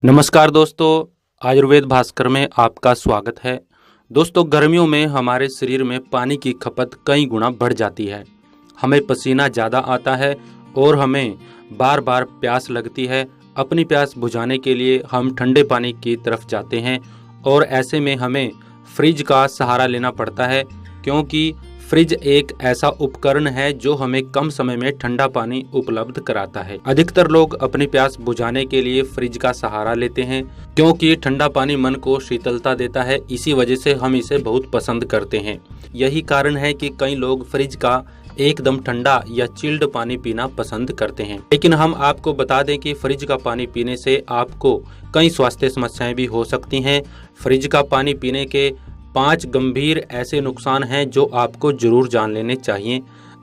नमस्कार दोस्तों, आयुर्वेद भास्कर में आपका स्वागत है। दोस्तों, गर्मियों में हमारे शरीर में पानी की खपत कई गुना बढ़ जाती है। हमें पसीना ज़्यादा आता है और हमें बार बार प्यास लगती है। अपनी प्यास बुझाने के लिए हम ठंडे पानी की तरफ जाते हैं और ऐसे में हमें फ्रिज का सहारा लेना पड़ता है, क्योंकि फ्रिज एक ऐसा उपकरण है जो हमें कम समय में ठंडा पानी उपलब्ध कराता है। अधिकतर लोग अपनी प्यास बुझाने के लिए फ्रिज का सहारा लेते हैं, क्योंकि ठंडा पानी मन को शीतलता देता है। इसी वजह से हम इसे बहुत पसंद करते हैं। यही कारण है कि कई लोग फ्रिज का एकदम ठंडा या चिल्ड पानी पीना पसंद करते हैं। लेकिन हम आपको बता दें कि फ्रिज का पानी पीने से आपको कई स्वास्थ्य समस्याएं भी हो सकती हैं। फ्रिज का पानी पीने के 5 गंभीर ऐसे नुकसान हैं जो आपको जरूर जान लेने चाहिए।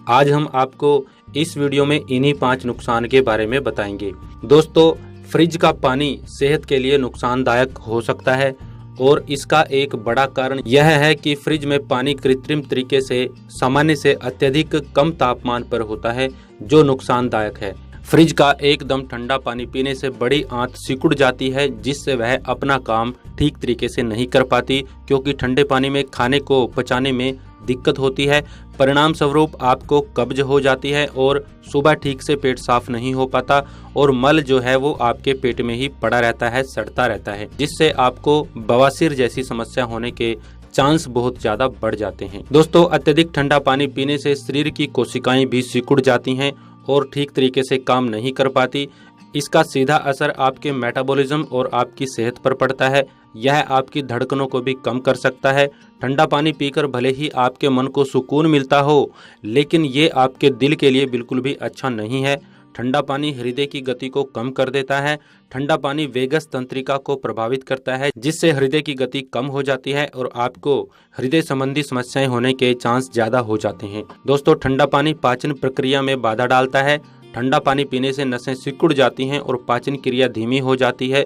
आज हम आपको इस वीडियो में इन्हीं 5 नुकसान के बारे में बताएंगे। दोस्तों, फ्रिज का पानी सेहत के लिए नुकसानदायक हो सकता है और इसका एक बड़ा कारण यह है कि फ्रिज में पानी कृत्रिम तरीके से सामान्य से अत्यधिक कम तापमान पर होता है, जो नुकसानदायक है। फ्रिज का एकदम ठंडा पानी पीने से बड़ी आंत सिकुड़ जाती है, जिससे वह अपना काम ठीक तरीके से नहीं कर पाती, क्योंकि ठंडे पानी में खाने को पचाने में दिक्कत होती है। परिणाम स्वरूप आपको कब्ज हो जाती है और सुबह ठीक से पेट साफ नहीं हो पाता और मल जो है वो आपके पेट में ही पड़ा रहता है, सड़ता रहता है, जिससे आपको बवासीर जैसी समस्या होने के चांस बहुत ज्यादा बढ़ जाते हैं। दोस्तों, अत्यधिक ठंडा पानी पीने से शरीर की कोशिकाएं भी सिकुड़ जाती हैं और ठीक तरीके से काम नहीं कर पाती। इसका सीधा असर आपके मेटाबॉलिज्म और आपकी सेहत पर पड़ता है। यह आपकी धड़कनों को भी कम कर सकता है। ठंडा पानी पीकर भले ही आपके मन को सुकून मिलता हो, लेकिन ये आपके दिल के लिए बिल्कुल भी अच्छा नहीं है। ठंडा पानी हृदय की गति को कम कर देता है। ठंडा पानी वेगस तंत्रिका को प्रभावित करता है, जिससे हृदय की गति कम हो जाती है और आपको हृदय संबंधी समस्याएं होने के चांस ज्यादा हो जाते हैं। दोस्तों, ठंडा पानी पाचन प्रक्रिया में बाधा डालता है। ठंडा पानी पीने से नसें सिकुड़ जाती हैं और पाचन क्रिया धीमी हो जाती है।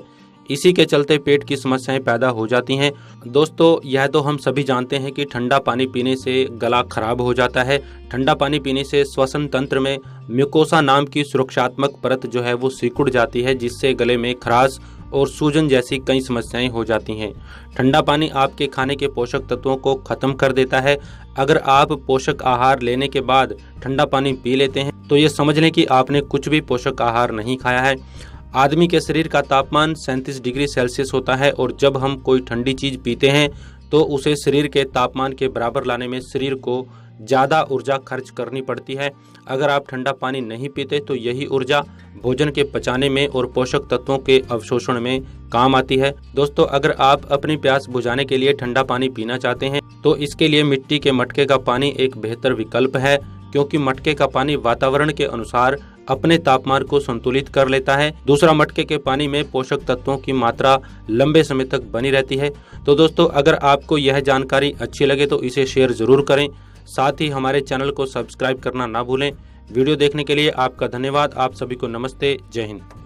इसी के चलते पेट की समस्याएं पैदा हो जाती हैं। दोस्तों, यह तो हम सभी जानते हैं कि ठंडा पानी पीने से गला खराब हो जाता है। ठंडा पानी पीने से श्वसन तंत्र में म्यूकोसा नाम की सुरक्षात्मक परत जो है वो सिकुड़ जाती है, जिससे गले में खराश और सूजन जैसी कई समस्याएं हो जाती हैं। ठंडा पानी आपके खाने के पोषक तत्वों को खत्म कर देता है। अगर आप पोषक आहार लेने के बाद ठंडा पानी पी लेते हैं तो ये समझ लें कि आपने कुछ भी पोषक आहार नहीं खाया है। आदमी के शरीर का तापमान 37 डिग्री सेल्सियस होता है और जब हम कोई ठंडी चीज पीते हैं तो उसे शरीर के तापमान के बराबर लाने में शरीर को ज़्यादा ऊर्जा खर्च करनी पड़ती है। अगर आप ठंडा पानी नहीं पीते तो यही ऊर्जा भोजन के पचाने में और पोषक तत्वों के अवशोषण में काम आती है। दोस्तों, अगर आप अपनी प्यास बुझाने के लिए ठंडा पानी पीना चाहते हैं तो इसके लिए मिट्टी के मटके का पानी एक बेहतर विकल्प है, क्योंकि मटके का पानी वातावरण के अनुसार अपने तापमान को संतुलित कर लेता है। दूसरा, मटके के पानी में पोषक तत्वों की मात्रा लंबे समय तक बनी रहती है। तो दोस्तों, अगर आपको यह जानकारी अच्छी लगे तो इसे शेयर जरूर करें। साथ ही हमारे चैनल को सब्सक्राइब करना ना भूलें। वीडियो देखने के लिए आपका धन्यवाद। आप सभी को नमस्ते। जय हिंद।